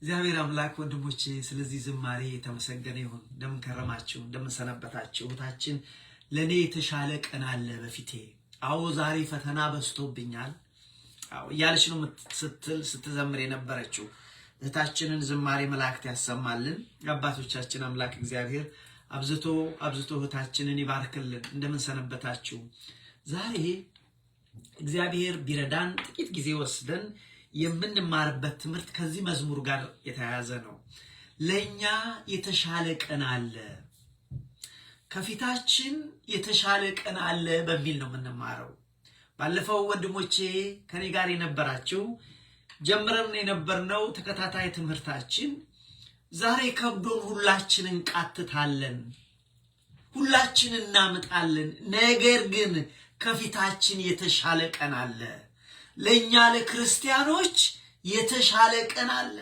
እግዚአብሔር አምላክ ወንድሞቼ ስለዚህ ዝማሬ የተመሰገነ ይሁን። እንደምን ከረማችሁ? እንደምን ሰነበታችሁ? እህታችን ለኔ የተሻለ ቀን አለ በፊቴ። አዎ ዛሬ ፈተና በዝቶብኛል እያለች ነው ስትዘምር የነበረችው። እህታችንን ዝማሬ መላእክት ያሰማልን። አባቶቻችን አምላክ እግዚአብሔር አብዝቶ እህታችንን ይባርክልን። እንደምን ሰነበታችሁ? ዛሬ እግዚአብሔር ቢረዳን ጥቂት ጊዜ ወስደን የምንማርበት ትምህርት ከዚህ መዝሙር ጋር የተያያዘ ነው። ለኛ የተሻለ ቀን አለ፣ ከፊታችን የተሻለ ቀን አለ በሚል ነው የምንማረው። ባለፈው ወንድሞቼ ከኔ ጋር የነበራችሁ ጀምረን የነበርነው ተከታታይ ትምህርታችን ዛሬ ከብዶን ሁላችን እንቃትታለን፣ ሁላችን እናምጣለን። ነገር ግን ከፊታችን የተሻለ ቀን አለ። ለኛ ለክርስቲያኖች የተሻለ ቀን አለ።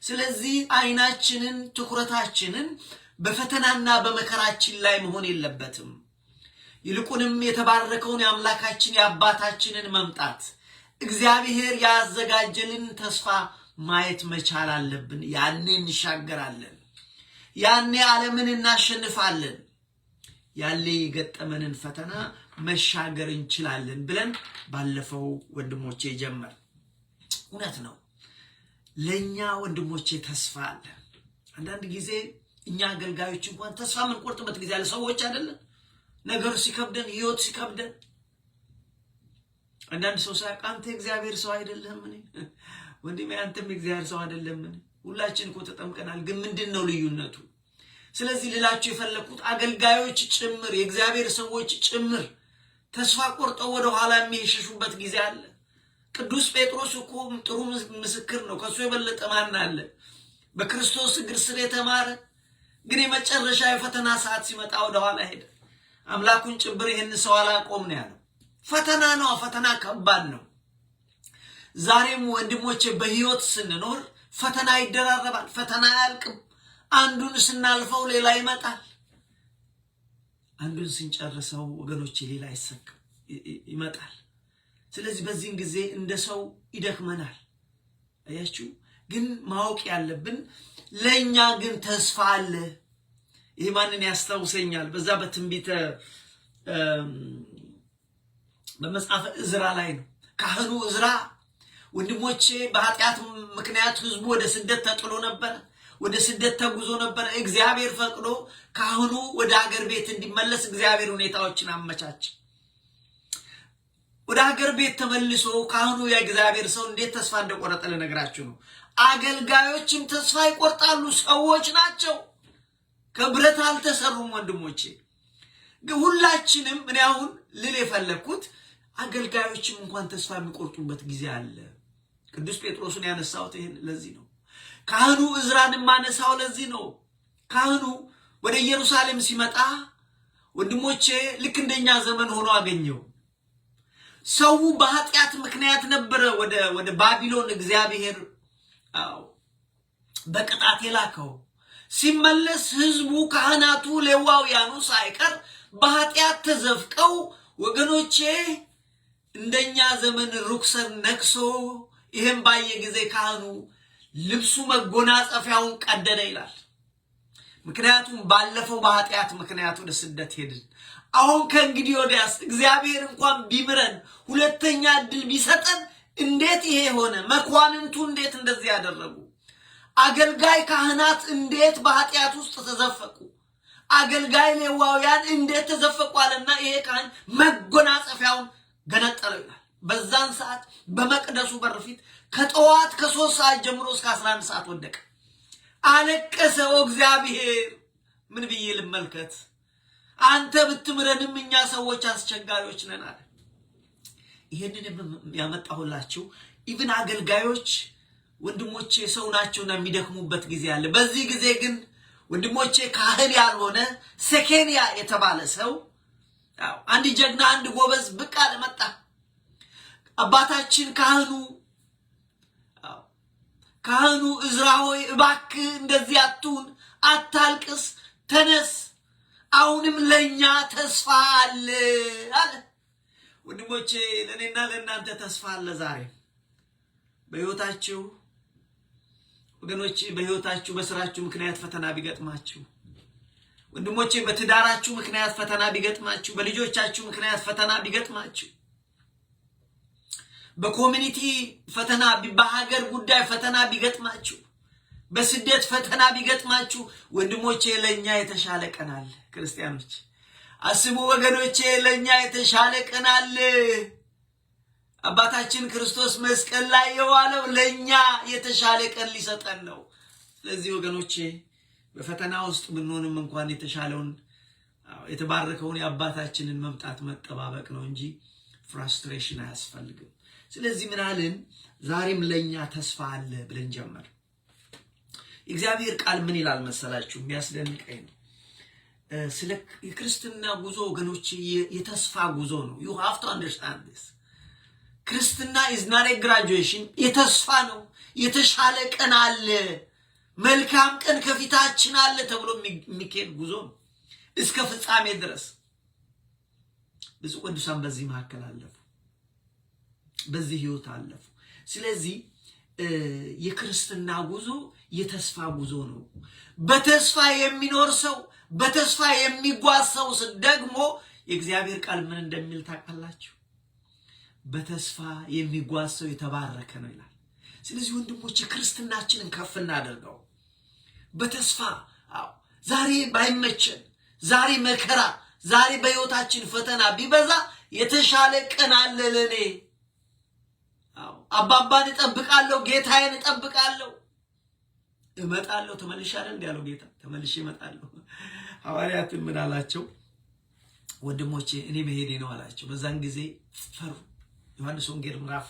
ስለዚህ አይናችንን ትኩረታችንን በፈተናና በመከራችን ላይ መሆን የለበትም። ይልቁንም የተባረከውን የአምላካችን የአባታችንን መምጣት እግዚአብሔር ያዘጋጀልን ተስፋ ማየት መቻል አለብን። ያኔ እንሻገራለን፣ ያኔ ዓለምን እናሸንፋለን፣ ያኔ የገጠመንን ፈተና መሻገር እንችላለን ብለን ባለፈው ወንድሞቼ ጀመር። እውነት ነው፣ ለኛ ወንድሞቼ ተስፋ አለ። አንዳንድ ጊዜ እኛ አገልጋዮች እንኳን ተስፋ የምንቆርጥበት ጊዜ አለ። ሰዎች አይደለም ነገሩ ሲከብደን፣ ህይወት ሲከብደን፣ አንዳንድ ሰው ሳያውቅ አንተ እግዚአብሔር ሰው አይደለህም እኔ ወንድሜ አንተም እግዚአብሔር ሰው አይደለም እኔ ሁላችን እኮ ተጠምቀናል። ግን ምንድነው ልዩነቱ? ስለዚህ ልላችሁ የፈለኩት አገልጋዮች ጭምር የእግዚአብሔር ሰዎች ጭምር ተስፋ ቆርጠው ወደ ኋላ የሚሸሹበት ጊዜ አለ። ቅዱስ ጴጥሮስ እኮ ጥሩ ምስክር ነው። ከሱ የበለጠ ማን አለ? በክርስቶስ እግር ስር የተማረ ግን የመጨረሻ የፈተና ሰዓት ሲመጣ ወደ ኋላ ሄደ። አምላኩን ጭምር ይሄን ሰው አላቆም ነው ያለው። ፈተና ነው፣ ፈተና ከባድ ነው። ዛሬም ወንድሞቼ በህይወት ስንኖር ፈተና ይደራረባል፣ ፈተና አያልቅም። አንዱን ስናልፈው ሌላ ይመጣል። አንዱን ስንጨርሰው ወገኖቼ ሌላ ይመጣል። ስለዚህ በዚህን ጊዜ እንደ ሰው ይደክመናል። አያችሁ፣ ግን ማወቅ ያለብን ለኛ ግን ተስፋ አለ። ይሄ ማንን ያስታውሰኛል? በዛ በትንቢተ በመጽሐፈ ዕዝራ ላይ ነው። ካህኑ ዕዝራ ወንድሞቼ በኃጢአት ምክንያት ህዝቡ ወደ ስደት ተጥሎ ነበር፣ ወደ ስደት ተጉዞ ነበር። እግዚአብሔር ፈቅዶ ካህኑ ወደ ሀገር ቤት እንዲመለስ እግዚአብሔር ሁኔታዎችን አመቻች። ወደ ሀገር ቤት ተመልሶ ካህኑ የእግዚአብሔር ሰው እንዴት ተስፋ እንደቆረጠ ልነግራችሁ ነው። አገልጋዮችም ተስፋ ይቆርጣሉ፣ ሰዎች ናቸው፣ ከብረት አልተሰሩም። ወንድሞቼ ግን ሁላችንም እኔ አሁን ልል የፈለኩት አገልጋዮችም እንኳን ተስፋ የሚቆርጡበት ጊዜ አለ። ቅዱስ ጴጥሮስን ያነሳሁት ይሄን ለዚህ ነው። ካህኑ ዕዝራን ማነሳው ለዚህ ነው። ካህኑ ወደ ኢየሩሳሌም ሲመጣ ወንድሞቼ ልክ እንደኛ ዘመን ሆኖ አገኘው። ሰው በኃጢአት ምክንያት ነበር ወደ ባቢሎን እግዚአብሔር በቅጣት የላከው። ሲመለስ ህዝቡ፣ ካህናቱ፣ ሌዋውያኑ ሳይቀር በኃጢአት ተዘፍቀው ወገኖቼ እንደኛ ዘመን ርኩሰት ነክሶ ይሄን ባየ ጊዜ ካህኑ ልብሱ መጎናጸፊያውን ቀደደ ይላል። ምክንያቱም ባለፈው በኃጢአት ምክንያት ወደ ስደት ሄድን። አሁን ከእንግዲህ ወዲያስ እግዚአብሔር እንኳን ቢምረን ሁለተኛ እድል ቢሰጠን እንዴት ይሄ ሆነ? መኳንንቱ እንዴት እንደዚህ ያደረጉ? አገልጋይ ካህናት እንዴት በኃጢአት ውስጥ ተዘፈቁ? አገልጋይ ሌዋውያን እንዴት ተዘፈቁ አለና ይሄ ካህን መጎናጸፊያውን ገነጠለው ይላል። በዛን ሰዓት በመቅደሱ በር ፊት ከጠዋት ከ3 ሰዓት ጀምሮ እስከ 11 ሰዓት ወደቀ፣ አለቀሰ። እግዚአብሔር ምን ብዬ ልመልከት? አንተ ብትምረንም እኛ ሰዎች አስቸጋሪዎች ነን አለ። ይሄንን ያመጣሁላችሁ ኢቭን አገልጋዮች ወንድሞቼ ሰው ናቸውና የሚደክሙበት ጊዜ አለ። በዚህ ጊዜ ግን ወንድሞቼ ካህን ያልሆነ ሰኬንያ የተባለ ሰው አንድ ጀግና አንድ ጎበዝ ብቅ አለ መጣ። አባታችን ካህኑ ዕዝራ ሆይ እባክህ እንደዚህ አትሁን፣ አታልቅስ፣ ተነስ፣ አሁንም ለኛ ተስፋ አለ አለ። ወንድሞቼ ለኔና ለእናንተ ተስፋ አለ ዛሬ በሕይወታችሁ ወገኖቼ በህይወታችሁ በስራችሁ ምክንያት ፈተና ቢገጥማችሁ፣ ወንድሞቼ በትዳራችሁ ምክንያት ፈተና ቢገጥማችሁ፣ በልጆቻችሁ ምክንያት ፈተና ቢገጥማችሁ፣ በኮሚኒቲ ፈተና፣ በሀገር ጉዳይ ፈተና ቢገጥማችሁ፣ በስደት ፈተና ቢገጥማችሁ፣ ወንድሞቼ ለኛ የተሻለ ቀን አለ። ክርስቲያኖች አስቡ ወገኖቼ፣ ለኛ የተሻለ ቀን አለ። አባታችን ክርስቶስ መስቀል ላይ የዋለው ለኛ የተሻለ ቀን ሊሰጠን ነው። ስለዚህ ወገኖቼ በፈተና ውስጥ ብንሆንም እንኳን የተሻለውን የተባረከውን የአባታችንን መምጣት መጠባበቅ ነው እንጂ ፍራስትሬሽን አያስፈልግም። ስለዚህ ምን አለን? ዛሬም ለኛ ተስፋ አለ ብለን ጀመር። እግዚአብሔር ቃል ምን ይላል መሰላችሁ? የሚያስደንቀኝ ነው። ስለ ክርስትና ጉዞ ወገኖቼ የተስፋ ጉዞ ነው። you have to understand this። ክርስትና is not a graduation፣ የተስፋ ነው። የተሻለ ቀን አለ፣ መልካም ቀን ከፊታችን አለ ተብሎ የሚካሄድ ጉዞ ነው እስከ ፍጻሜ ድረስ። ብዙ ቅዱሳን በዚህ መካከል አለፉ፣ በዚህ ህይወት አለፉ። ስለዚህ የክርስትና ጉዞ የተስፋ ጉዞ ነው። በተስፋ የሚኖር ሰው፣ በተስፋ የሚጓዝ ሰው ደግሞ የእግዚአብሔር ቃል ምን እንደሚል ታውቃላችሁ? በተስፋ የሚጓዝ ሰው የተባረከ ነው ይላል። ስለዚህ ወንድሞቼ ክርስትናችንን ከፍ እናድርገው በተስፋ። ዛሬ ባይመቸን፣ ዛሬ መከራ፣ ዛሬ በህይወታችን ፈተና ቢበዛ የተሻለ ቀን አለ ለኔ። አባባን እጠብቃለሁ፣ ጌታዬን እጠብቃለሁ፣ እመጣለሁ። ተመልሼ አይደል እንዴ ያለው ጌታ? ተመልሼ እመጣለሁ። ሐዋርያትን ምን አላቸው? ወንድሞቼ እኔ መሄዴ ነው አላቸው። በዛን ጊዜ ፈሩ። ዮሐንስ ወንጌል ምዕራፍ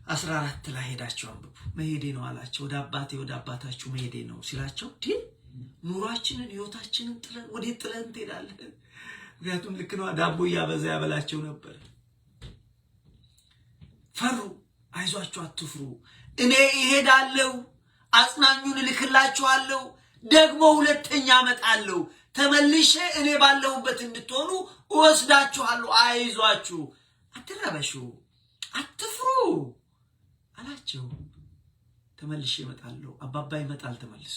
14 ላይ ሄዳችሁ አንብቡ። መሄዴ ነው አላቸው። ወደ አባቴ ወደ አባታችሁ መሄዴ ነው ሲላቸው፣ ኑሯችንን ህይወታችንን ጥለን ወዴት ጥለን ትሄዳለን? ምክንያቱም ልክ ነው፣ ዳቦ እያበዛ ያበላቸው ነበር። ፈሩ። አይዟችሁ አትፍሩ፣ እኔ እሄዳለሁ፣ አጽናኙን እልክላችኋለሁ፣ ደግሞ ሁለተኛ እመጣለሁ፣ ተመልሼ እኔ ባለሁበት እንድትሆኑ እወስዳችኋለሁ። አይዟችሁ፣ አትረበሹ፣ አትፍሩ አላቸው። ተመልሼ እመጣለሁ። አባባ ይመጣል ተመልሶ፣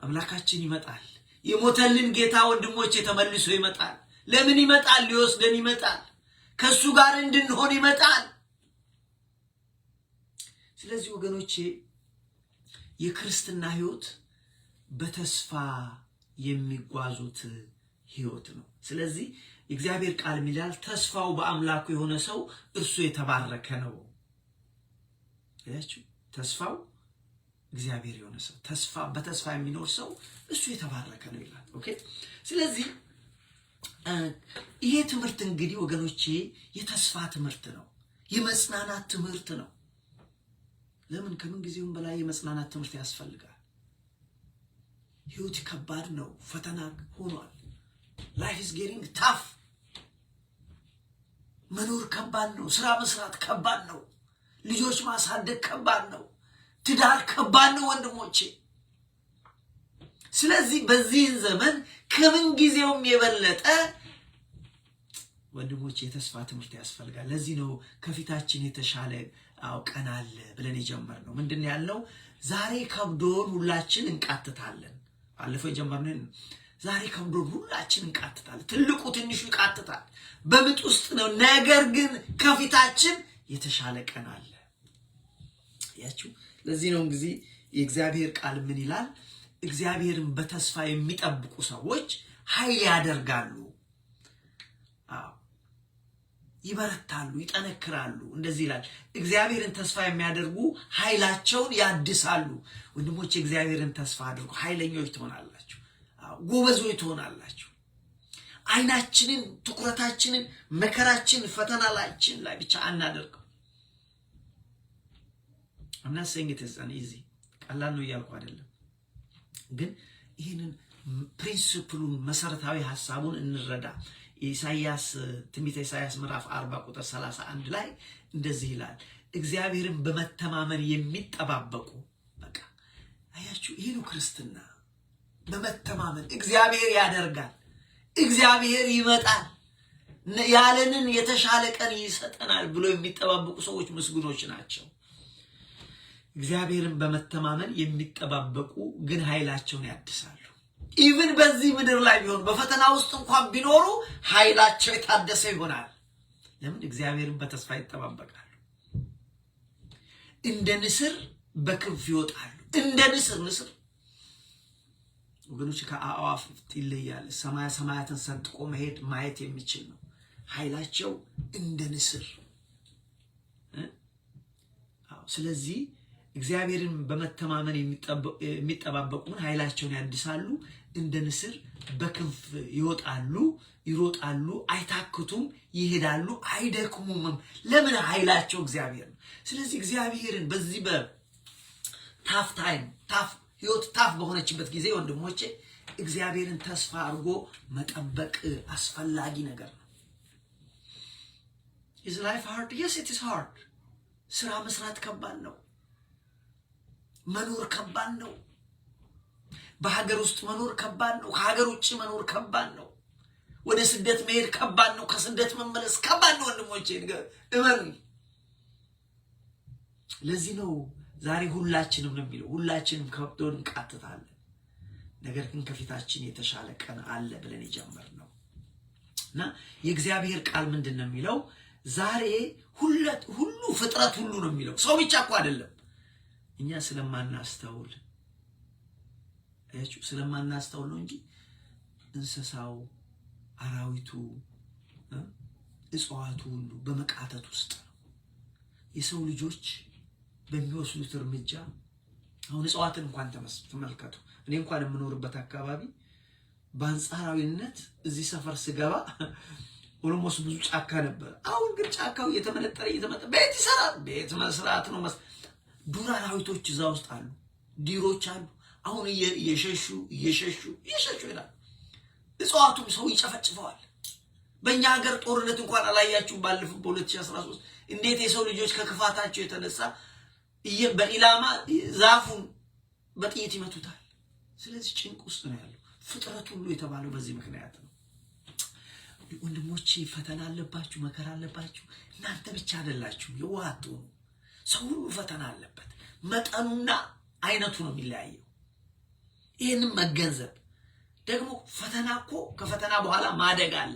አምላካችን ይመጣል። የሞተልን ጌታ ወንድሞቼ ተመልሶ ይመጣል። ለምን ይመጣል? ሊወስደን ይመጣል። ከሱ ጋር እንድንሆን ይመጣል። ስለዚህ ወገኖቼ የክርስትና ህይወት በተስፋ የሚጓዙት ህይወት ነው። ስለዚህ እግዚአብሔር ቃል ይላል ተስፋው በአምላኩ የሆነ ሰው እርሱ የተባረከ ነው። ያችሁ ተስፋው እግዚአብሔር የሆነ ሰው፣ በተስፋ የሚኖር ሰው እሱ የተባረከ ነው ይላል። ኦኬ። ስለዚህ ይሄ ትምህርት እንግዲህ ወገኖቼ የተስፋ ትምህርት ነው፣ የመጽናናት ትምህርት ነው። ለምን? ከምን ጊዜውም በላይ የመጽናናት ትምህርት ያስፈልጋል። ህይወት ከባድ ነው፣ ፈተና ሆኗል። life is getting tough። መኖር ከባድ ነው፣ ስራ መስራት ከባድ ነው፣ ልጆች ማሳደግ ከባድ ነው፣ ትዳር ከባድ ነው ወንድሞቼ። ስለዚህ በዚህ ዘመን ከምን ጊዜውም የበለጠ ወንድሞቼ የተስፋ ትምህርት ያስፈልጋል። ለዚህ ነው ከፊታችን የተሻለ ቀን አለ ብለን የጀመርነው። ምንድነው ያልነው? ዛሬ ከብዶን ሁላችን እንቃትታለን። ባለፈው የጀመርነው ዛሬ ከብዶን ሁላችን እንቃትታለን። ትልቁ ትንሹ ይቃትታል፣ በምጥ ውስጥ ነው። ነገር ግን ከፊታችን የተሻለ ቀን አለ። ያችሁ ለዚህ ነው እንግዲህ የእግዚአብሔር ቃል ምን ይላል? እግዚአብሔርን በተስፋ የሚጠብቁ ሰዎች ኃይል ያደርጋሉ፣ ይበረታሉ፣ ይጠነክራሉ። እንደዚህ ይላል። እግዚአብሔርን ተስፋ የሚያደርጉ ኃይላቸውን ያድሳሉ። ወንድሞቼ እግዚአብሔርን ተስፋ አድርጉ፣ ኃይለኞች ትሆናላችሁ፣ ጎበዞች ትሆናላችሁ። አይናችንን፣ ትኩረታችንን መከራችን፣ ፈተናላችን ላይ ብቻ አናደርገው። I'm not saying it is an easy ቀላል ነው እያልኩ አይደለም፣ ግን ይህንን ፕሪንሲፕሉን መሰረታዊ ሐሳቡን እንረዳ። ኢሳይያስ ትንቢተ ኢሳይያስ ምዕራፍ 40 ቁጥር 31 ላይ እንደዚህ ይላል፣ እግዚአብሔርን በመተማመን የሚጠባበቁ። በቃ አያችሁ፣ ይሄ ነው ክርስትና። በመተማመን እግዚአብሔር ያደርጋል፣ እግዚአብሔር ይመጣል፣ ያለንን የተሻለ ቀን ይሰጠናል ብሎ የሚጠባበቁ ሰዎች ምስጉኖች ናቸው። እግዚአብሔርን በመተማመን የሚጠባበቁ ግን ኃይላቸውን ያድሳሉ። ኢቭን በዚህ ምድር ላይ ቢሆን በፈተና ውስጥ እንኳን ቢኖሩ ኃይላቸው የታደሰ ይሆናል። ለምን? እግዚአብሔርን በተስፋ ይጠባበቃሉ። እንደ ንስር በክንፍ ይወጣሉ። እንደ ንስር ወገኖች ከአዕዋፍ ይለያል። ሰማያትን ሰንጥቆ ማየት የሚችል ነው። ኃይላቸው እንደ ንስር። ስለዚህ እግዚአብሔርን በመተማመን የሚጠባበቁን ኃይላቸውን ያድሳሉ። እንደ ንስር በክንፍ ይወጣሉ፣ ይሮጣሉ፣ አይታክቱም፣ ይሄዳሉ፣ አይደክሙም። ለምን? ኃይላቸው እግዚአብሔር ነው። ስለዚህ እግዚአብሔርን በዚህ በታፍ ታይም ህይወት ታፍ በሆነችበት ጊዜ ወንድሞቼ እግዚአብሔርን ተስፋ አድርጎ መጠበቅ አስፈላጊ ነገር ነው። Is life hard? Yes, it is hard. ስራ መስራት ከባድ ነው። መኖር ከባድ ነው። በሀገር ውስጥ መኖር ከባድ ነው። ከሀገር ውጭ መኖር ከባድ ነው። ወደ ስደት መሄድ ከባድ ነው። ከስደት መመለስ ከባድ ነው ወንድሞቼ እመኑ። ለዚህ ነው ዛሬ ሁላችንም ነው የሚለው ሁላችንም ከብዶን እንቃትታለን። ነገር ግን ከፊታችን የተሻለ ቀን አለ ብለን የጀመርነው እና የእግዚአብሔር ቃል ምንድነው የሚለው? ዛሬ ሁሉ ፍጥረት ሁሉ ነው የሚለው። ሰው ብቻ እኮ አይደለም። እኛ ስለማናስተውል ነው እንጂ እንስሳው፣ አራዊቱ፣ እጽዋቱ ሁሉ በመቃተት ውስጥ ነው። የሰው ልጆች በሚወስዱት እርምጃ አሁን እጽዋትን እንኳን ተመልከቱ። እኔ እንኳን የምኖርበት አካባቢ በአንጻራዊነት እዚህ ሰፈር ስገባ ኦልሞስት ብዙ ጫካ ነበር። አሁን ግን ጫካው እየተመነጠረ ቤት ይሰራል። ቤት መስራት ነው። ዱር አራዊቶች እዛ ውስጥ አሉ፣ ዲሮች አሉ። አሁን እየሸሹ ይላል። እጽዋቱም ሰው ይጨፈጭፈዋል። በእኛ ሀገር ጦርነት እንኳን አላያችሁ? ባለፈው በ2013 እንዴት የሰው ልጆች ከክፋታቸው የተነሳ በኢላማ ዛፉን በጥይት ይመቱታል። ስለዚህ ጭንቅ ውስጥ ነው ያለው ፍጥረት ሁሉ የተባለው በዚህ ምክንያት ነው። ወንድሞቼ ፈተና አለባችሁ፣ መከራ አለባችሁ። እናንተ ብቻ አይደላችሁ። የዋቱ ሰው ሁሉ ፈተና አለበት። መጠኑና አይነቱ ነው የሚለያየው። ይሄንን መገንዘብ ደግሞ ፈተና እኮ ከፈተና በኋላ ማደግ አለ፣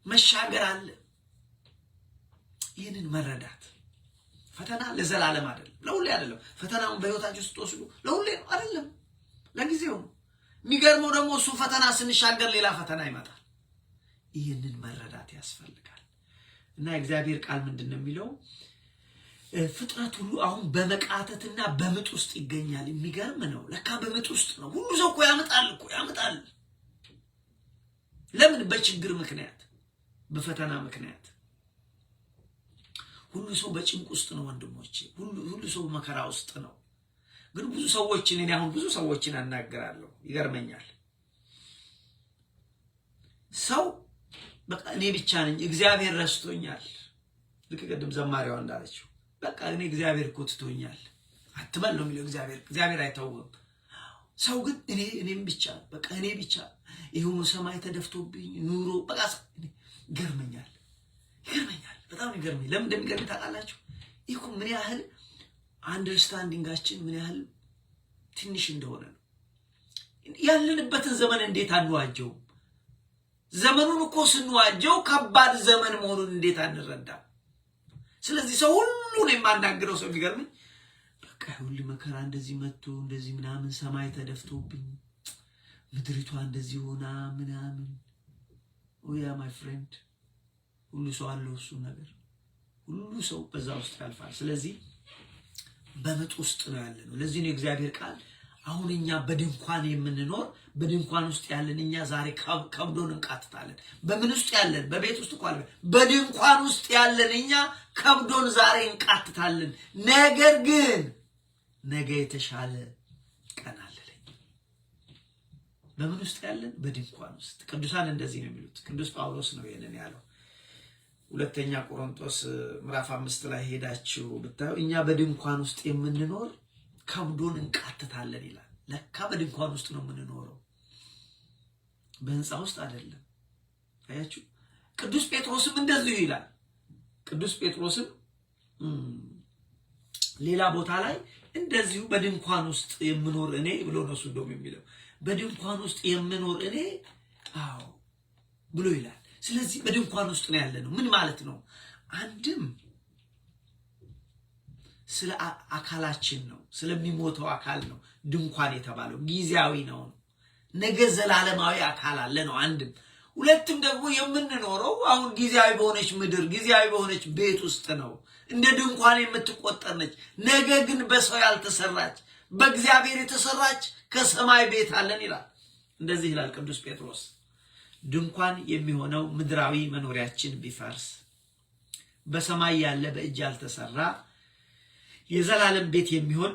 መሻገር አለ። ይሄንን መረዳት ፈተና ለዘላለም አይደለም፣ ለሁሌ አይደለም። ፈተናውን በህይወታችሁ ስትወስዱ ለሁሌ ነው አይደለም፣ ለጊዜው ነው። የሚገርመው ደግሞ እሱ ፈተና ስንሻገር ሌላ ፈተና ይመጣል። ይሄንን መረዳት ያስፈልጋል። እና እግዚአብሔር ቃል ምንድነው የሚለው? ፍጥረት ሁሉ አሁን በመቃተትና በምጥ ውስጥ ይገኛል። የሚገርም ነው። ለካ በምጥ ውስጥ ነው። ሁሉ ሰው እኮ ያምጣል። ለምን? በችግር ምክንያት፣ በፈተና ምክንያት ሁሉ ሰው በጭንቅ ውስጥ ነው ወንድሞቼ። ሁሉ ሰው መከራ ውስጥ ነው። ግን ብዙ ሰዎችን አናገራለሁ። ይገርመኛል። ሰው በቃ እኔ ብቻ ነኝ፣ እግዚአብሔር ረስቶኛል። ልክ ቅድም ዘማሪዋ እንዳለችው በቃ እኔ እግዚአብሔር እኮ ትቶኛል አትበል ነው የሚለው። እግዚአብሔር አይተውም። ሰው ግን እኔም ብቻ በቃ እኔ ብቻ ይሁን ሰማይ ተደፍቶብኝ ኑሮ በቃ ይገርመኛል። በጣም ይገርመኛል። ለምን እንደሚገርም ታውቃላችሁ? ይሄ ምን ያህል አንደርስታንዲንጋችን ምን ያህል ትንሽ እንደሆነ ነው። ያለንበትን ዘመን እንዴት አንዋጀው? ዘመኑን እኮ ስንዋጀው ከባድ ዘመን መሆኑን እንዴት አንረዳም? ስለዚህ ሰው ሁሉ ነው የማናገረው። ሰው የሚገርመኝ በቃ ሁሉ መከራ እንደዚህ መጥቶ እንደዚህ ምናምን ሰማይ ተደፍቶብኝ ምድሪቷ እንደዚህ ሆና ምናምን ኦያ ማይ ፍሬንድ ሁሉ ሰው አለው እሱ ነገር። ሁሉ ሰው በዛ ውስጥ ያልፋል። ስለዚህ በምጥ ውስጥ ነው ያለነው። ለዚህ ነው እግዚአብሔር ቃል አሁን እኛ በድንኳን የምንኖር በድንኳን ውስጥ ያለን እኛ ዛሬ ከብዶን እንቃትታለን። በምን ውስጥ ያለን? በቤት ውስጥ እንኳን በድንኳን ውስጥ ያለን እኛ ከብዶን ዛሬ እንቃትታለን። ነገር ግን ነገ የተሻለ ቀን አለልኝ። በምን ውስጥ ያለን? በድንኳን ውስጥ። ቅዱሳን እንደዚህ ነው የሚሉት። ቅዱስ ጳውሎስ ነው ይሄንን ያለው። ሁለተኛ ቆሮንቶስ ምዕራፍ 5 ላይ ሄዳችሁ ብታዩ እኛ በድንኳን ውስጥ የምንኖር ከብዶን እንቃትታለን ይላል። ለካ በድንኳን ውስጥ ነው የምንኖረው፣ በህንፃ ውስጥ አይደለም። አያችሁ። ቅዱስ ጴጥሮስም እንደዚሁ ይላል። ቅዱስ ጴጥሮስም ሌላ ቦታ ላይ እንደዚሁ በድንኳን ውስጥ የምኖር እኔ ብሎ ነው እሱ እንደውም የሚለው በድንኳን ውስጥ የምኖር እኔ አዎ ብሎ ይላል። ስለዚህ በድንኳን ውስጥ ነው ያለነው። ምን ማለት ነው? አንድም ስለ አካላችን ነው፣ ስለሚሞተው አካል ነው ድንኳን የተባለው። ጊዜያዊ ነው፣ ነገ ዘላለማዊ አካል አለ ነው አንድም። ሁለትም ደግሞ የምንኖረው አሁን ጊዜያዊ በሆነች ምድር ጊዜያዊ በሆነች ቤት ውስጥ ነው። እንደ ድንኳን የምትቆጠር ነች። ነገ ግን በሰው ያልተሰራች በእግዚአብሔር የተሰራች ከሰማይ ቤት አለን ይላል። እንደዚህ ይላል ቅዱስ ጴጥሮስ። ድንኳን የሚሆነው ምድራዊ መኖሪያችን ቢፈርስ በሰማይ ያለ በእጅ ያልተሰራ የዘላለም ቤት የሚሆን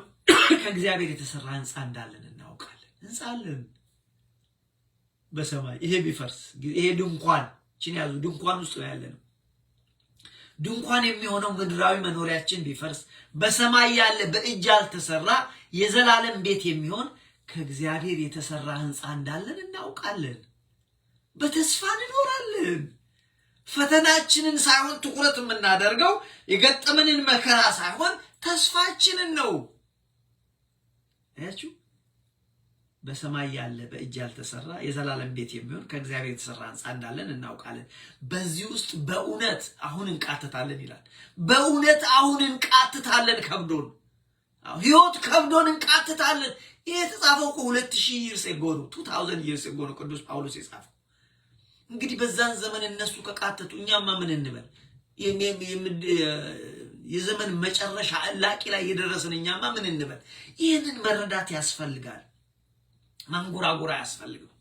ከእግዚአብሔር የተሰራ ሕንፃ እንዳለን እናውቃለን። ሕንፃ አለን በሰማይ። ይሄ ቢፈርስ ይሄ ድንኳን ችን ያዙ፣ ድንኳን ውስጥ ነው ያለነው። ድንኳን የሚሆነው ምድራዊ መኖሪያችን ቢፈርስ በሰማይ ያለ በእጅ ያልተሰራ የዘላለም ቤት የሚሆን ከእግዚአብሔር የተሰራ ሕንፃ እንዳለን እናውቃለን። በተስፋ እንኖራለን። ፈተናችንን ሳይሆን ትኩረት የምናደርገው የገጠመንን መከራ ሳይሆን ተስፋችንን ነው። አያችሁ፣ በሰማይ ያለ በእጅ ያልተሰራ የዘላለም ቤት የሚሆን ከእግዚአብሔር የተሰራ ሕንፃ እንዳለን እናውቃለን። በዚህ ውስጥ በእውነት አሁን እንቃትታለን ይላል። በእውነት አሁን እንቃትታለን። ከብዶን ሕይወት ከብዶን እንቃትታለን። ይሄ የተጻፈው እኮ 2000 years ago ነው፣ 2000 years ago ነው ቅዱስ ጳውሎስ የጻፈው። እንግዲህ በዛን ዘመን እነሱ ከቃተቱ እኛማ ምን እንበል? የዘመን መጨረሻ እላቂ ላይ የደረስን እኛማ ምን እንበል? ይህንን መረዳት ያስፈልጋል። ማንጎራጎራ ያስፈልጋል።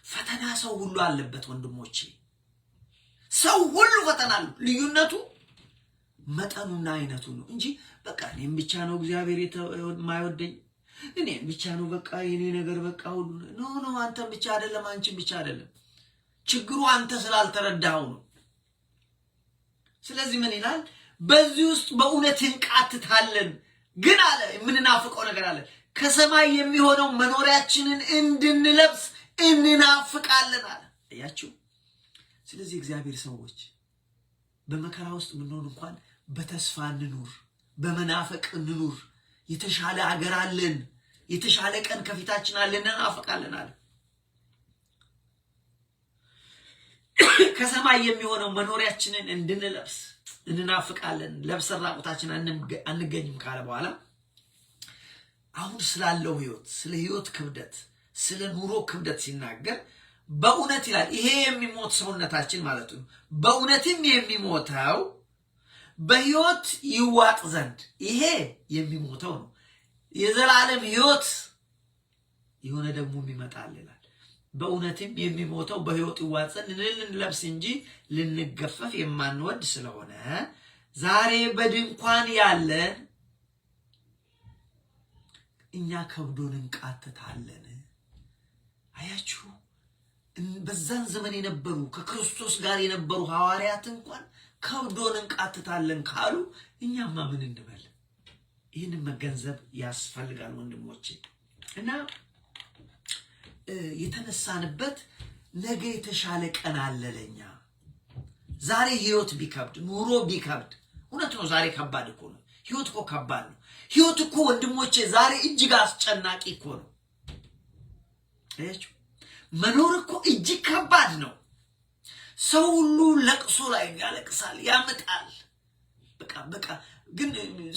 ፈተና ሰው ሁሉ አለበት ወንድሞቼ፣ ሰው ሁሉ ፈተና አለው። ልዩነቱ መጠኑና አይነቱ ነው እንጂ በቃ እኔም ብቻ ነው እግዚአብሔር የማይወደኝ፣ እኔም ብቻ ነው በቃ የኔ ነገር በቃ ሁሉ ነው። አንተም ብቻ አይደለም፣ አንቺም ብቻ አይደለም። ችግሩ አንተ ስላልተረዳኸው ነው። ስለዚህ ምን ይላል? በዚህ ውስጥ በእውነት እንቃትታለን፣ ግን አለ የምንናፍቀው ነገር አለ። ከሰማይ የሚሆነው መኖሪያችንን እንድንለብስ እንናፍቃለን አለ። አያችሁ። ስለዚህ እግዚአብሔር ሰዎች በመከራ ውስጥ ምንሆን እንኳን በተስፋ እንኑር፣ በመናፈቅ እንኑር። የተሻለ ሀገር አለን፣ የተሻለ ቀን ከፊታችን አለን፣ እንናፍቃለን አለ። ከሰማይ የሚሆነው መኖሪያችንን እንድንለብስ እንናፍቃለን። ለብሰን ራቁታችን አንገኝም ካለ በኋላ አሁን ስላለው ህይወት፣ ስለ ህይወት ክብደት፣ ስለ ኑሮ ክብደት ሲናገር በእውነት ይላል። ይሄ የሚሞት ሰውነታችን ማለት ነው። በእውነትም የሚሞተው በህይወት ይዋጥ ዘንድ ይሄ የሚሞተው ነው። የዘላለም ህይወት የሆነ ደግሞ ይመጣል ይላል። በእውነትም የሚሞተው በህይወት ይዋጥ ዘንድ ልንለብስ እንጂ ልንገፈፍ የማንወድ ስለሆነ ዛሬ በድንኳን ያለን እኛ ከብዶን እንቃትታለን። አያችሁ፣ በዛን ዘመን የነበሩ ከክርስቶስ ጋር የነበሩ ሐዋርያት እንኳን ከብዶን እንቃትታለን ካሉ እኛማ ምን እንበል? ይህንን መገንዘብ ያስፈልጋል ወንድሞቼ። እና የተነሳንበት ነገ የተሻለ ቀን አለ ለኛ። ዛሬ ህይወት ቢከብድ፣ ኑሮ ቢከብድ፣ እውነት ነው ዛሬ ከባድ እኮ ነው። ህይወት እኮ ከባድ ነው። ህይወት እኮ ወንድሞቼ ዛሬ እጅግ አስጨናቂ እኮ ነው። አያችሁ፣ መኖር እኮ እጅግ ከባድ ነው። ሰው ሁሉ ለቅሶ ላይ ያለቅሳል፣ ያመጣል። በቃ ግን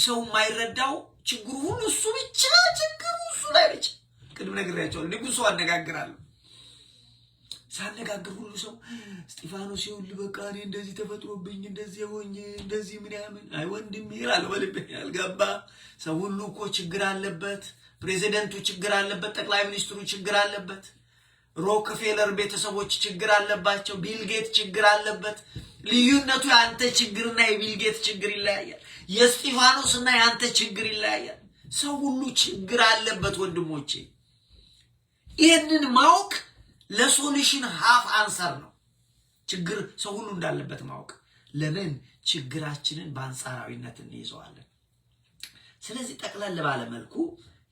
ሰው የማይረዳው ችግሩ ሁሉ እሱ ብቻ፣ ችግሩ እሱ ላይ ብቻ። ቅድም ነግሬያቸዋለሁ። ንጉሱ አነጋግራለሁ። ሳነጋግር ሁሉ ሰው እስጢፋኖስ ይሁን በቃ እኔ እንደዚህ ተፈጥሮብኝ እንደዚህ ሆኜ እንደዚህ ምን ያምን አይ ወንድሜ ይላል በልቤ። ያልገባ ሰው ሁሉ እኮ ችግር አለበት። ፕሬዚደንቱ ችግር አለበት፣ ጠቅላይ ሚኒስትሩ ችግር አለበት፣ ሮክፌለር ቤተሰቦች ችግር አለባቸው፣ ቢልጌት ችግር አለበት። ልዩነቱ የአንተ ችግርና የቢልጌት ችግር ይለያያል። የእስጢፋኖስና የአንተ ችግር ይለያያል። ሰው ሁሉ ችግር አለበት ወንድሞቼ። ይህንን ማወቅ ለሶሉሽን ሃፍ አንሰር ነው። ችግር ሰው ሁሉ እንዳለበት ማወቅ። ለምን ችግራችንን በአንጻራዊነት እንይዘዋለን። ስለዚህ ጠቅለል ባለ መልኩ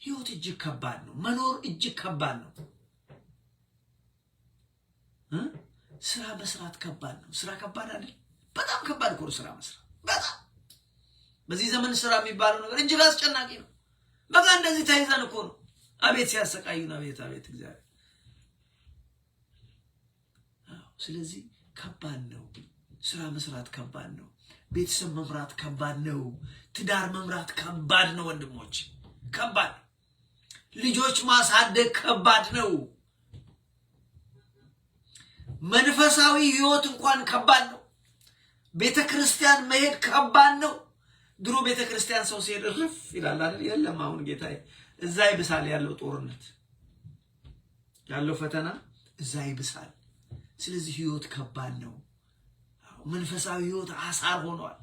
ህይወት እጅግ ከባድ ነው። መኖር እጅግ ከባድ ነው። ስራ መስራት ከባድ ነው። ስራ ከባድ አይደል? በጣም ከባድ እኮ ነው ስራ መስራት። በጣም በዚህ ዘመን ስራ የሚባለው ነገር እጅግ አስጨናቂ ነው። በቃ እንደዚህ ተይዘን እኮ ነው። አቤት ሲያሰቃዩን፣ አቤት አቤት እግዚአብሔር። ስለዚህ ከባድ ነው። ስራ መስራት ከባድ ነው። ቤተሰብ መምራት ከባድ ነው። ትዳር መምራት ከባድ ነው ወንድሞች፣ ከባድ። ልጆች ማሳደግ ከባድ ነው። መንፈሳዊ ህይወት እንኳን ከባድ ነው። ቤተክርስቲያን መሄድ ከባድ ነው። ድሮ ቤተክርስቲያን ሰው ሲሄድ እርፍ ይላል አይደል? የለም አሁን ጌታዬ እዛ ይብሳል ያለው ጦርነት ያለው ፈተና እዛ ይብሳል። ስለዚህ ህይወት ከባድ ነው። መንፈሳዊ ህይወት አሳር ሆኗል።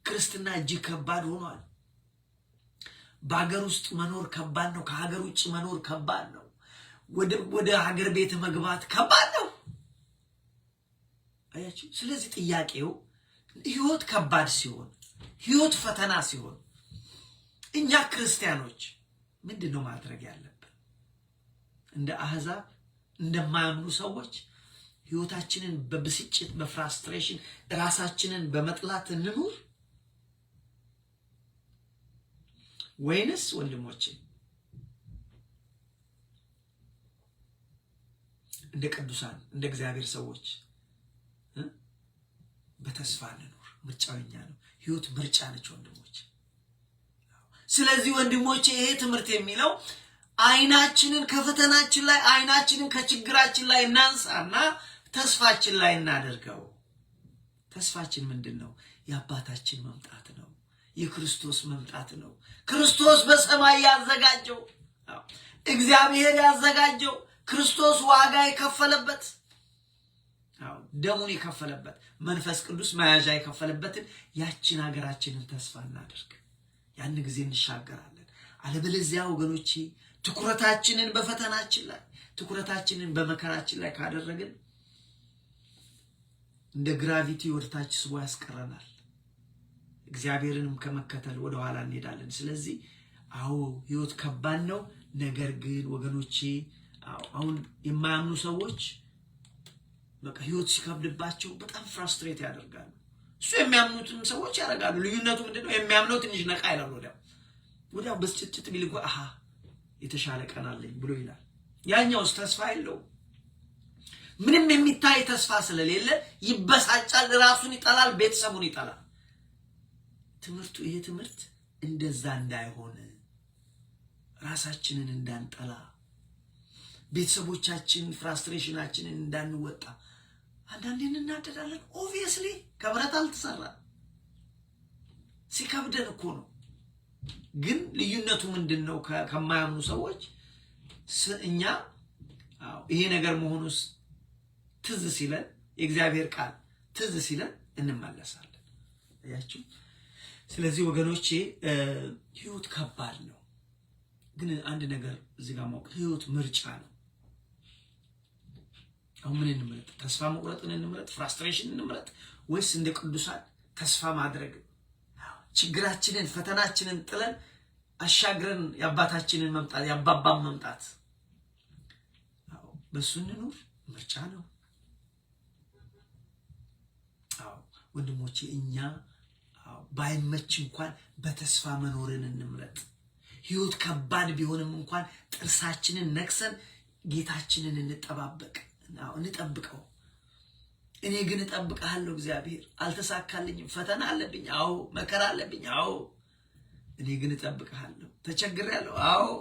ክርስትና እጅግ ከባድ ሆኗል። በሀገር ውስጥ መኖር ከባድ ነው። ከሀገር ውጭ መኖር ከባድ ነው። ወደ ሀገር ቤት መግባት ከባድ ነው። አያችሁ? ስለዚህ ጥያቄው ህይወት ከባድ ሲሆን፣ ህይወት ፈተና ሲሆን እኛ ክርስቲያኖች ምንድነው ማድረግ ያለብን? እንደ አህዛብ እንደማያምኑ ሰዎች ህይወታችንን በብስጭት በፍራስትሬሽን ራሳችንን በመጥላት እንኑር ወይንስ ወንድሞቼ እንደ ቅዱሳን እንደ እግዚአብሔር ሰዎች በተስፋ እንኑር? ምርጫው የኛ ነው። ህይወት ምርጫ ነች ወንድሞቼ። ስለዚህ ወንድሞቼ ይሄ ትምህርት የሚለው አይናችንን ከፈተናችን ላይ አይናችንን ከችግራችን ላይ እናንሳና ተስፋችን ላይ እናደርገው። ተስፋችን ምንድነው? የአባታችን መምጣት ነው። የክርስቶስ መምጣት ነው። ክርስቶስ በሰማይ ያዘጋጀው፣ እግዚአብሔር ያዘጋጀው፣ ክርስቶስ ዋጋ የከፈለበት፣ ደሙን የከፈለበት፣ መንፈስ ቅዱስ መያዣ የከፈለበትን ያችን ሀገራችንን ተስፋ እናደርግ። ያን ጊዜ እንሻገራለን። አለበለዚያ ወገኖቼ ትኩረታችንን በፈተናችን ላይ ትኩረታችንን በመከራችን ላይ ካደረግን እንደ ግራቪቲ ወደታች ስቦ ያስቀረናል። እግዚአብሔርንም ከመከተል ወደ ኋላ እንሄዳለን። ስለዚህ ህይወት ከባድ ነው። ነገር ግን ወገኖቼ አሁን የማያምኑ ሰዎች በቃ ህይወት ሲከብድባቸው በጣም ፍራስትሬት ያደርጋሉ። እሱ የሚያምኑትም ሰዎች ያደርጋሉ። ልዩነቱ ምንድነው? የሚያምነው ትንሽ ነቃ ይላል። ወዲያው በስጭት ቢል እንኳን የተሻለ ቀን አለኝ ብሎ ይላል። ያኛውስ ተስፋ የለውም። ምንም የሚታይ ተስፋ ስለሌለ ይበሳጫል፣ ራሱን ይጠላል፣ ቤተሰቡን ይጠላል። ይሄ ትምህርት እንደዛ እንዳይሆን ራሳችንን እንዳንጠላ ቤተሰቦቻችን ፍራስትሬሽናችንን እንዳንወጣ አንዳንዴ እናደዳለን። ኦብቪየስሊ ከብረት አልተሰራ ሲከብደን እኮ ነው። ግን ልዩነቱ ምንድነው? ከማያምኑ ሰዎች እኛ ይሄ ነገር መሆኑስ ትዝ ሲለን የእግዚአብሔር ቃል ትዝ ሲለን እንመለሳለን። አያችሁ? ስለዚህ ወገኖቼ ህይወት ከባድ ነው። ግን አንድ ነገር እዚህ ጋር ማወቅ ህይወት ምርጫ ነው። አሁን ምን እንምረጥ? ተስፋ መቁረጥን እንምረጥ? ፍራስትሬሽን እንምረጥ? ወይስ እንደ ቅዱሳን ተስፋ ማድረግ ችግራችንን ፈተናችንን ጥለን አሻግረን የአባታችንን መምጣት የአባባን መምጣት በሱ እንኑር? ምርጫ ነው። ወንድሞቼ እኛ ባይመች እንኳን በተስፋ መኖርን እንምረጥ። ህይወት ከባድ ቢሆንም እንኳን ጥርሳችንን ነክሰን ጌታችንን እንጠብቀው። እኔ ግን እጠብቅሃለሁ እግዚአብሔር። አልተሳካልኝም፣ ፈተና አለብኝ፣ መከራ አለብኝ፣ እኔ ግን እጠብቅሃለሁ። ተቸግሬያለሁ፣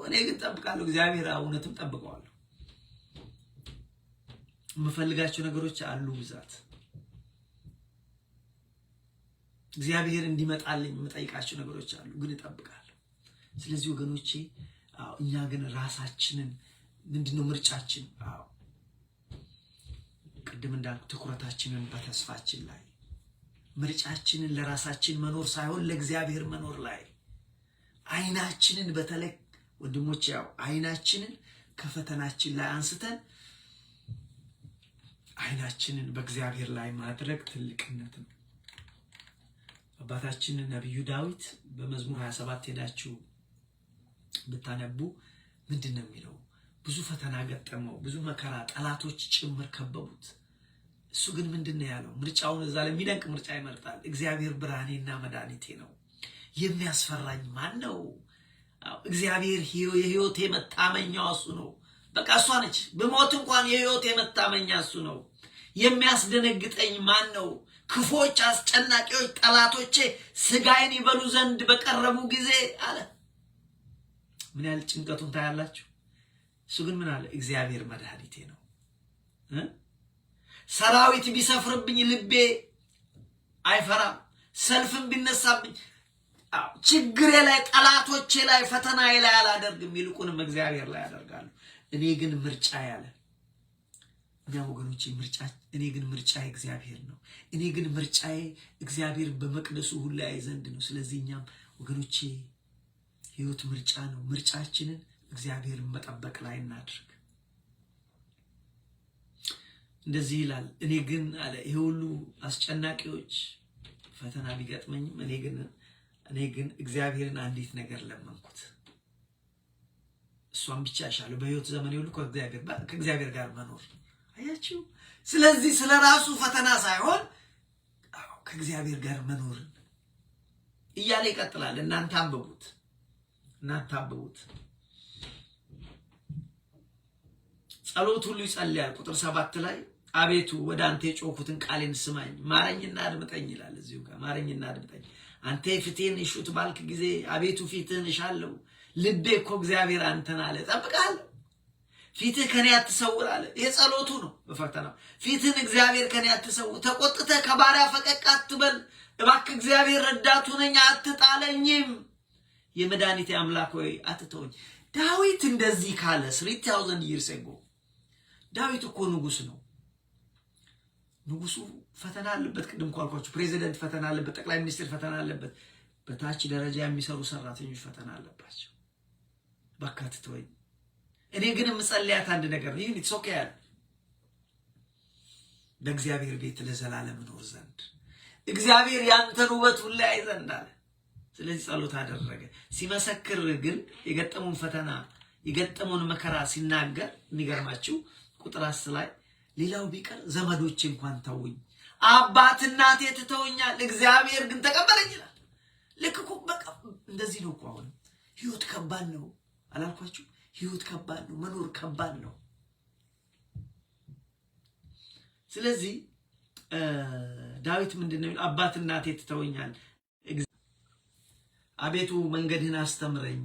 እኔ ግን እጠብቅሃለሁ እግዚአብሔር። እውነትም እጠብቀዋለሁ። የምፈልጋቸው ነገሮች አሉ ብዛት። እግዚአብሔር እንዲመጣልኝ የምጠይቃቸው ነገሮች አሉ፣ ግን እጠብቃለሁ። ስለዚህ ወገኖቼ እኛ ግን ራሳችንን ምንድነው ምርጫችን? ቅድም እንዳልኩ ትኩረታችንን በተስፋችን ላይ፣ ምርጫችንን ለራሳችን መኖር ሳይሆን ለእግዚአብሔር መኖር ላይ አይናችንን በተለይ ወንድሞቼ አይናችንን ከፈተናችን ላይ አንስተን አይናችንን በእግዚአብሔር ላይ ማድረግ ትልቅነት ነው። አባታችን ነብዩ ዳዊት በመዝሙር 27 ሄዳችሁ ብታነቡ ምንድነው የሚለው? ብዙ ፈተና ገጠመው፣ ብዙ መከራ፣ ጠላቶች ጭምር ከበቡት። እሱ ግን ምንድነው ያለው? ምርጫውን እዛ ላይ የሚደንቅ ምርጫ ይመርጣል። እግዚአብሔር ብርሃኔና መድኃኒቴ ነው፣ የሚያስፈራኝ ማን ነው? እግዚአብሔር የሕይወቴ መታመኛው እሱ ነው። በቃ እሷ ነች። በሞት እንኳን የሕይወቴ መታመኛ እሱ ነው። የሚያስደነግጠኝ ማን ነው? ክፎች፣ አስጨናቂዎች፣ ጠላቶቼ ስጋዬን ይበሉ ዘንድ በቀረቡ ጊዜ አለ። ምን ያህል ጭንቀቱን ታያላችሁ። እሱ ግን ምን አለ? እግዚአብሔር መድኃኒቴ ነው። ሰራዊት ቢሰፍርብኝ ልቤ አይፈራም። ሰልፍም ቢነሳብኝ ችግሬ ላይ፣ ጠላቶቼ ላይ፣ ፈተናዬ ላይ አላደርግም፣ ይልቁንም እግዚአብሔር ላይ አደርጋለሁ። እኔ ግን ምርጫ ያለ እኛ ወገኖቼ እኔ ግን ምርጫዬ እግዚአብሔር ነው። እኔ ግን ምርጫዬ እግዚአብሔር በመቅደሱ ሁሉ ያይ ዘንድ ነው። ስለዚህ እኛም ወገኖቼ ሕይወት ምርጫ ነው። ምርጫችንን እግዚአብሔርን መጠበቅ ላይ እናድርግ። እንደዚህ ይላል። እኔ ግን አለ ይሄ ሁሉ አስጨናቂዎች ፈተና ቢገጥመኝም እኔ ግን እግዚአብሔርን አንዲት ነገር ለመንኩት፣ እሷን ብቻ ያሻለው በሕይወት ዘመን ሁሉ ከእግዚአብሔር ጋር መኖር። አያችሁ። ስለዚህ ስለራሱ ፈተና ሳይሆን ከእግዚአብሔር ጋር መኖርን እያለ ይቀጥላል። እናንተ አንብቡት። ጸሎት ሁሉ ይጸልያል። ቁጥር 7 ላይ አቤቱ ወደ አንተ የጮኩትን ቃሌን ስማኝ፣ ማረኝና አድምጠኝ ይላል። እዚሁ ጋር ማረኝና አድምጠኝ። አንተ ፊቴን እሹት ባልክ ጊዜ አቤቱ ፊትህን እሻለሁ። ልቤ እኮ እግዚአብሔር አንተን አለ እጠብቅሃለሁ። ፊትህ ከኔ አትሰውር አለ። የጸሎቱ ነው በፈተናው። ፊትህን እግዚአብሔር ከኔ አትሰውር። ተቆጥተህ ከባሪያ ፈቀቅ አትበል። እባክህ እግዚአብሔር ረዳቱ ነኝ፣ አትጣለኝም። የመድኃኒቴ አምላክ ሆይ አትተውኝ። ዳዊት እንደዚህ ካለ 3000 years ago ዳዊት እኮ ንጉስ ነው። ንጉሱ ፈተና አለበት። ቅድም ካልኳችሁ ፕሬዚደንት ፈተና አለበት፣ ጠቅላይ ሚኒስትር ፈተና አለበት። በታች ደረጃ የሚሰሩ ሰራተኞች ፈተና አለባቸው። ባካትተውኝ እኔ ግን የምጸልያት አንድ ነገር ነው። ኢትስ ኦኬ ያለ በእግዚአብሔር ቤት ለዘላለም ኖር ዘንድ እግዚአብሔር ያንተን ውበት ሁሉ ያይ ዘንድ አለ። ስለዚህ ጸሎት አደረገ። ሲመሰክር ግን የገጠመውን ፈተና የገጠመውን መከራ ሲናገር የሚገርማችሁ ቁጥር 10 ላይ ሌላው ቢቀር ዘመዶች እንኳን ተውኝ፣ አባት እናቴ ትተውኛል፣ እግዚአብሔር ግን ተቀበለኝ ይላል። ልክ እኮ በቃ እንደዚህ ነው እኮ። አሁን ህይወት ከባድ ነው አላልኳችሁ? ህይወት ከባድ ነው፣ መኖር ከባድ ነው። ስለዚህ ዳዊት ምንድነው? አባት እናቴ ትተውኛል፣ አቤቱ መንገድህን አስተምረኝ።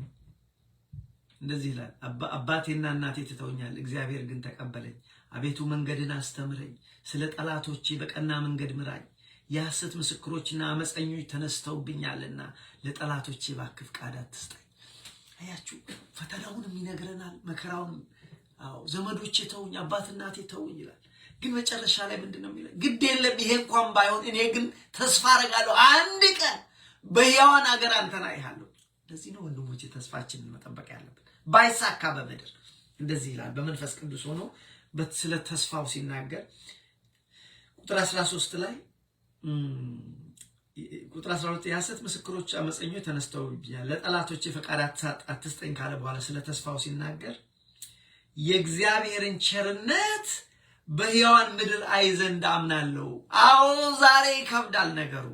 እንደዚህ ይላል። አባቴና እናቴ ትተውኛል፣ እግዚአብሔር ግን ተቀበለኝ። አቤቱ መንገድህን አስተምረኝ፣ ስለ ጠላቶቼ በቀና መንገድ ምራኝ። የሐሰት ምስክሮችና አመፀኞች ተነስተውብኛልና ለጠላቶቼ እባክህ ፍቃድ አትስጠኝ። አያችሁ፣ ፈተናውንም ይነግረናል፣ መከራውንም። ዘመዶቼ ተውኝ፣ አባት እናቴ ተውኝ ይላል። ግን መጨረሻ ላይ ምንድነው የሚለው? ግድ የለም ይሄ እንኳን ባይሆን እኔ ግን ተስፋ አደርጋለሁ፣ አንድ ቀን በሕያዋን አገር አንተን አይሃለሁ። እንደዚህ ነው ወንድሞቼ ተስፋችንን መጠበቅ ያለብን። ባይሳካ በምድር እንደዚህ ይላል። በመንፈስ ቅዱስ ሆኖ ስለ ተስፋው ሲናገር ቁጥር 13 ላይ ቁጥር 12 የሐሰት ምስክሮች አመፀኞች ተነስተውብኛል፣ ለጠላቶቼ ፈቃድ አትስጠኝ ካለ በኋላ ስለ ተስፋው ሲናገር የእግዚአብሔርን ቸርነት በሕያዋን ምድር አይ ዘንድ አምናለሁ። አዎ ዛሬ ይከብዳል ነገሩ።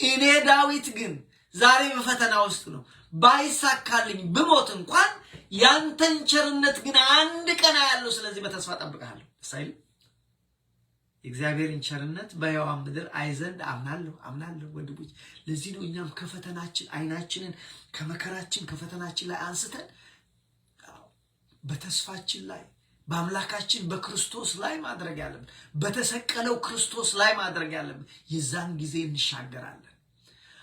እኔ ዳዊት ግን ዛሬ በፈተና ውስጥ ነው። ባይሳካልኝ ብሞት እንኳን ያንተን ቸርነት ግን አንድ ቀን አያለሁ። ስለዚህ በተስፋ ጠብቀሃለሁ። ሳይል የእግዚአብሔርን ቸርነት በሕያዋን ምድር አይ ዘንድ አምናለሁ ወንድሞች። ለዚህ ነው እኛም ከፈተናችን አይናችንን ከመከራችን ከፈተናችን ላይ አንስተን በተስፋችን ላይ በአምላካችን በክርስቶስ ላይ ማድረግ ያለብን፣ በተሰቀለው ክርስቶስ ላይ ማድረግ ያለብን። የዛን ጊዜ እንሻገራለን።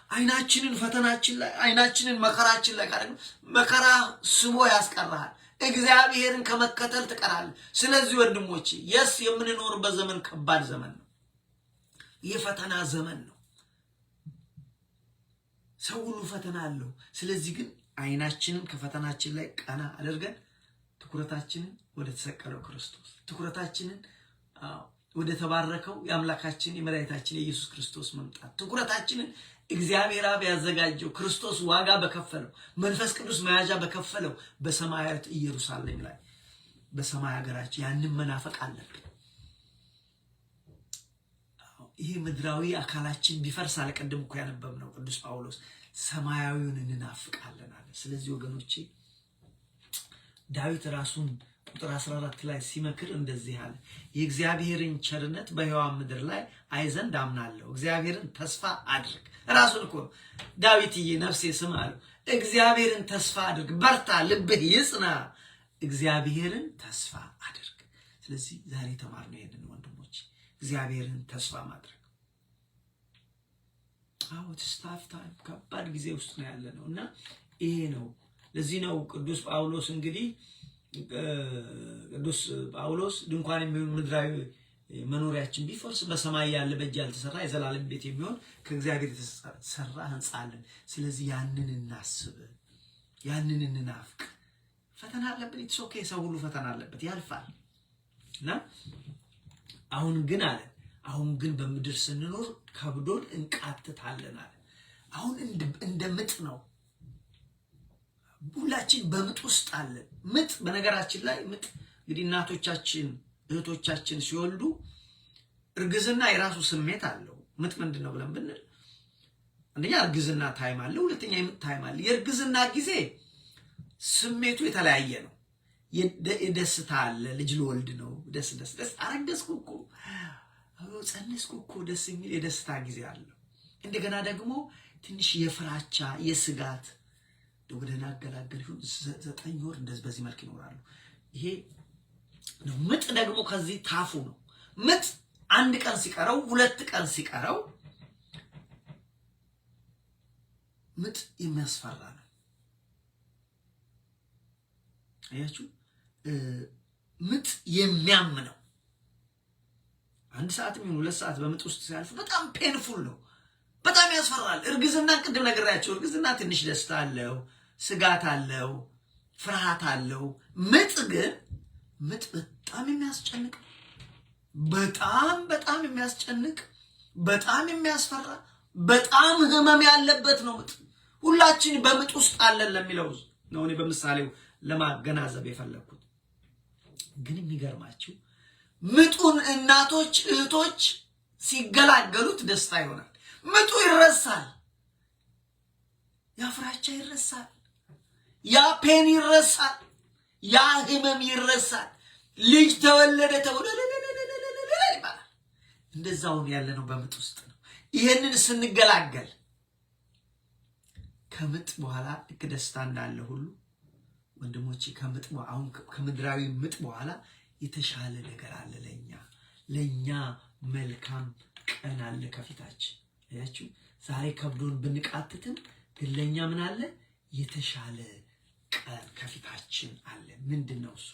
አይናችንን ፈተናችን ላይ አይናችንን መከራችን ላይ ካደረግን መከራ ስቦ ያስቀርሃል። እግዚአብሔርን ከመከተል ትቀራለህ። ስለዚህ ወንድሞቼ የምንኖርበት ዘመን ከባድ ዘመን ነው። የፈተና ዘመን ነው። ሰው ሁሉ ፈተና አለው። ስለዚህ ግን አይናችንን ከፈተናችን ላይ ቀና አድርገን ትኩረታችንን ወደ ተሰቀለው ክርስቶስ፣ ትኩረታችንን ወደ ተባረከው የአምላካችን የመድኃኒታችን የኢየሱስ ክርስቶስ መምጣት፣ ትኩረታችንን እግዚአብሔር አብ ያዘጋጀው ክርስቶስ ዋጋ በከፈለው መንፈስ ቅዱስ መያዣ በከፈለው በሰማያዊት ኢየሩሳሌም ላይ በሰማይ ሀገራችን ያንን መናፈቅ አለብን። ይሄ ምድራዊ አካላችን ቢፈርስ አልቀድም እኮ ያነበብነው ቅዱስ ጳውሎስ ሰማያዊውን እንናፍቃለን አለ። ስለዚህ ወገኖቼ ዳዊት ራሱን ቁጥር 14 ላይ ሲመክር እንደዚህ አለ፣ የእግዚአብሔርን ቸርነት በሕያዋን ምድር ላይ አይ ዘንድ አምናለሁ። እግዚአብሔርን ተስፋ አድርግ። ራሱን እኮ ዳዊትዬ ነፍሴ ስም አለው፣ እግዚአብሔርን ተስፋ አድርግ፣ በርታ፣ ልብህ ይጽና፣ እግዚአብሔርን ተስፋ አድርግ። ስለዚህ ዛሬ ተማርነው ይሄንን ወንድሞች፣ እግዚአብሔርን ተስፋ ማድረግ። አዎ ተስፋፍ ታይም ከባድ ጊዜ ውስጥ ነው ያለነው እና ይሄ ነው። ለዚህ ነው ቅዱስ ጳውሎስ እንግዲህ ቅዱስ ጳውሎስ ድንኳን የሚሆን ምድራዊ መኖሪያችን ቢፈርስ በሰማይ ያለ በእጅ ያልተሰራ የዘላለም ቤት የሚሆን ከእግዚአብሔር የተሰራ ሕንጻ አለን። ስለዚህ ያንን እናስብ፣ ያንን እንናፍቅ። ፈተና አለብን። ኢትስ ኦኬ። ሰው ሁሉ ፈተና አለበት፣ ያልፋል። እና አሁን ግን በምድር ስንኖር ከብዶን እንቃትታለን አለ። አሁን እንደ ምጥ ነው። ሁላችን በምጥ ውስጥ አለን። ምጥ በነገራችን ላይ ምጥ እንግዲህ እናቶቻችን እህቶቻችን ሲወልዱ እርግዝና የራሱ ስሜት አለው። ምጥ ምንድነው ብለን ብንል አንደኛ እርግዝና ታይም አለ፣ ሁለተኛ የምጥ ታይም አለ። የእርግዝና ጊዜ ስሜቱ የተለያየ ነው። የደስታ አለ፣ ልጅ ልወልድ ነው፣ ደስ አረገዝኩ እኮ ጸነስኩ እኮ ደስ የሚል የደስታ ጊዜ አለ። እንደገና ደግሞ ትንሽ የፍራቻ የስጋት ወደና አገላገልኩ 9 ወር እንደዚህ በዚህ መልክ ይኖራሉ። ይሄ ነው። ምጥ ደግሞ ከዚህ ታፉ ነው። ምጥ 1 ቀን ሲቀረው 2 ቀን ሲቀረው ምጥ የሚያስፈራ ነው። አያችሁ፣ ምጥ የሚያም ነው። 1 ሰዓትም ይሁን 2 ሰዓት በምጥ ውስጥ ሲያልፉ በጣም ፔንፉል ነው። በጣም ያስፈራል። እርግዝና ቅድም ነግሬያቸው፣ እርግዝና ትንሽ ደስታ አለው፣ ስጋት አለው፣ ፍርሃት አለው። ምጥ ግን በጣም የሚያስጨንቅ፣ በጣም የሚያስጨንቅ፣ በጣም የሚያስፈራ፣ በጣም ህመም ያለበት ነው ምጥ። ሁላችን በምጥ ውስጥ አለን ለሚለው ነው እኔ በምሳሌው ለማገናዘብ የፈለኩት። ግን የሚገርማችሁ ምጡን እናቶች እህቶች ሲገላገሉት ደስታ ይሆናል። ምጡ ይረሳል፣ ያ ፍራቻ ይረሳል፣ ያ ፔን ይረሳል፣ ያ ህመም ይረሳል። ልጅ ተወለደ ተብሎ ይባላል። እንደዛውን ያለነው በምጥ ውስጥ ነው። ይሄንን ስንገላገል ከምጥ በኋላ ልክ ደስታ እንዳለ ሁሉ ወንድሞቼ አሁን ከምድራዊ ምጥ በኋላ የተሻለ ነገር አለ። ለኛ መልካም ቀን አለ ከፊታችን። አያችሁ፣ ዛሬ ከብዶን ብንቃትትም ግን ለኛ ምን አለ? የተሻለ ቀን ከፊታችን አለ። ምንድነው እሱ?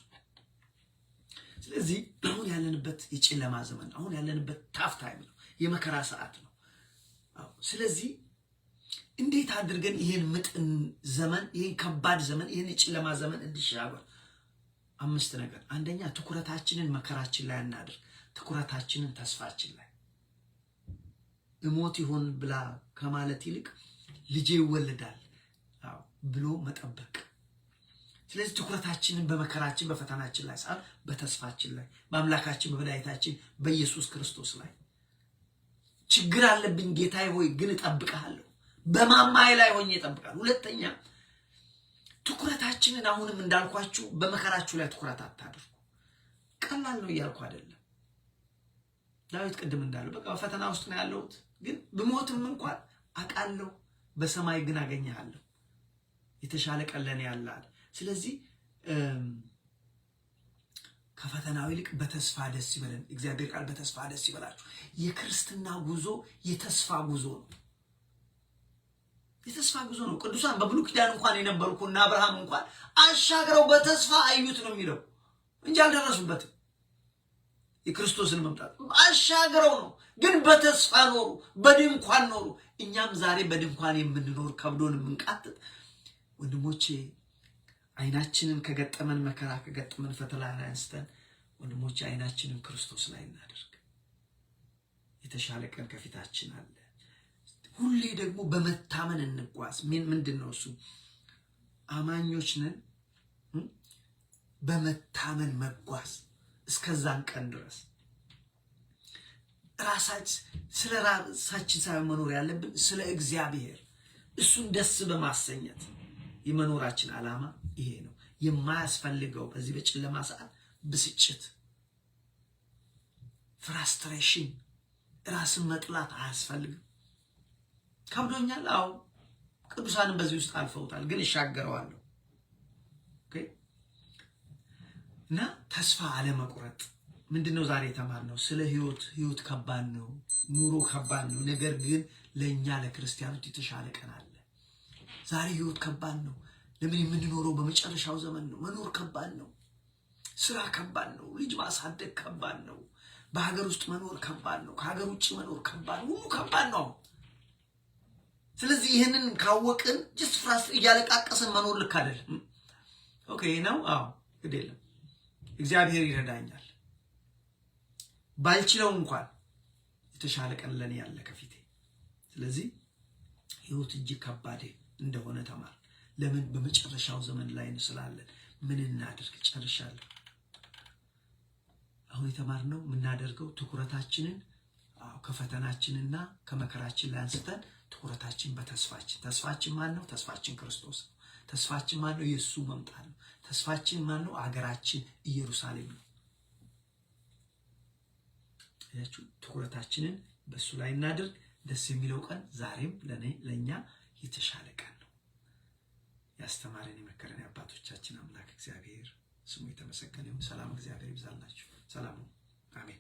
ስለዚህ አሁን ያለንበት የጨለማ ዘመን፣ አሁን ያለንበት ታፍ ታይም ነው፣ የመከራ ሰዓት ነው። ስለዚህ እንዴት አድርገን ይሄን ምጥን ዘመን፣ ይሄን ከባድ ዘመን፣ ይሄን የጨለማ ዘመን እንዲሻገር 5 ነገር። አንደኛ ትኩረታችንን መከራችን ላይ እናድርግ። ትኩረታችንን ተስፋችን ላይ እሞት ይሆን ብላ ከማለት ይልቅ ልጄ ይወለዳል ብሎ መጠበቅ። ስለዚህ ትኩረታችንን በመከራችን በፈተናችን ላይ ሳይሆን በተስፋችን ላይ፣ በአምላካችን በመድኃኒታችን በኢየሱስ ክርስቶስ ላይ። ችግር አለብኝ ጌታዬ ሆይ ግን እጠብቅሃለሁ፣ በማማዬ ላይ ሆኜ እጠብቃለሁ። ሁለተኛ ትኩረታችንን አሁንም እንዳልኳችሁ በመከራችሁ ላይ ትኩረት አታድርጉ። ቀላል ነው እያልኩ አይደለም። ዳዊት ቅድም እንዳለው በቃ ፈተና ውስጥ ነው ያለሁት፣ ግን ብሞትም እንኳን አውቃለሁ በሰማይ ግን አገኘሃለሁ፣ የተሻለ ቀን ለኔ ያለ አለ። ስለዚህ ከፈተናው ይልቅ በተስፋ ደስ ይበለን። እግዚአብሔር ቃል በተስፋ ደስ ይበላችሁ። የክርስትና ጉዞ የተስፋ ጉዞ ነው። የተስፋ ጉዞ ነው። ቅዱሳን በብሉይ ኪዳን እንኳን የነበሩና አብርሃም እንኳን አሻግረው በተስፋ አዩት ነው የሚለው እንጂ አልደረሱበትም። የክርስቶስን መምጣት አሻግረው ነው፣ ግን በተስፋ ኖሩ፣ በድንኳን ኖሩ። እኛም ዛሬ በድንኳን የምንኖር ከብዶን የምንቃትት ወንድሞቼ፣ አይናችንን ከገጠመን መከራ ከገጠመን ፈተና አንስተን ወንድሞቼ አይናችንን ክርስቶስ ላይ እናድርግ። የተሻለ ቀን ከፊታችን አለ። ሁሌ ደግሞ በመታመን እንጓዝ። ምንድነው እሱ? አማኞች ነን፣ በመታመን መጓዝ እስከዛን ቀን ድረስ። ስለ ራሳችን ሳይሆን መኖር ያለብን ስለ እግዚአብሔር እሱን ደስ በማሰኘት የመኖራችን ዓላማ ይሄ ነው። የማያስፈልገው በዚህ በጨለማ ሰዓት ብስጭት፣ ፍራስትሬሽን፣ ራስን መጥላት አያስፈልግም። ከብዶኛል። አዎ ቅዱሳንም በዚህ ውስጥ አልፈውታል፣ ግን ይሻገረዋል። ኦኬ። እና ተስፋ አለመቁረጥ ምንድነው ዛሬ የተማርነው? ስለ ህይወት ከባድ ነው፣ ኑሮ ከባድ ነው። ነገር ግን ለኛ ለክርስቲያኖች የተሻለ ቀን አለ። ዛሬ ህይወት ከባድ ነው። ለምን? የምንኖረው በመጨረሻው ዘመን ነው። መኖር ከባድ ነው። ስራ ከባድ ነው። ልጅ ማሳደግ ከባድ ነው። በሀገር ውስጥ መኖር ከባድ ነው። ከሀገር ውጭ መኖር ከባድ፣ ሁሉ ከባድ ነው። ስለዚህ ይሄንን ካወቅን ጀስት ፍራስትሬት እያለቃቀስን መኖር ልክ አይደለም። ኦኬ ነው። አዎ ግድ የለም እግዚአብሔር ይረዳኛል። ባልችለው እንኳን የተሻለ ቀን ለኔ ያለ ከፊቴ። ስለዚህ ህይወት እጅግ ከባድ እንደሆነ ተማር። ለምን? በመጨረሻው ዘመን ላይ ስላለን። ምን እናድርግ? ጨርሻለሁ። አሁን የተማርነው የምናደርገው ትኩረታችንን ከፈተናችንና ከመከራችን ላይ አንስተን ትኩረታችን በተስፋችን። ተስፋችን ማን ነው? ተስፋችን ክርስቶስ ነው። ተስፋችን ማን ነው? ኢየሱስ መምጣት ነው። ተስፋችን ማን ነው? አገራችን ኢየሩሳሌም ነው። ትኩረታችንን በሱ ላይ እናድርግ። ደስ የሚለው ቀን ዛሬም ለኛ የተሻለ ቀን ነው። ያስተማረን የመከረን የአባቶቻችን አምላክ እግዚአብሔር ስሙ የተመሰገነ ይሁን። ሰላም እግዚአብሔር ይብዛላችሁ። ሰላም። አሜን።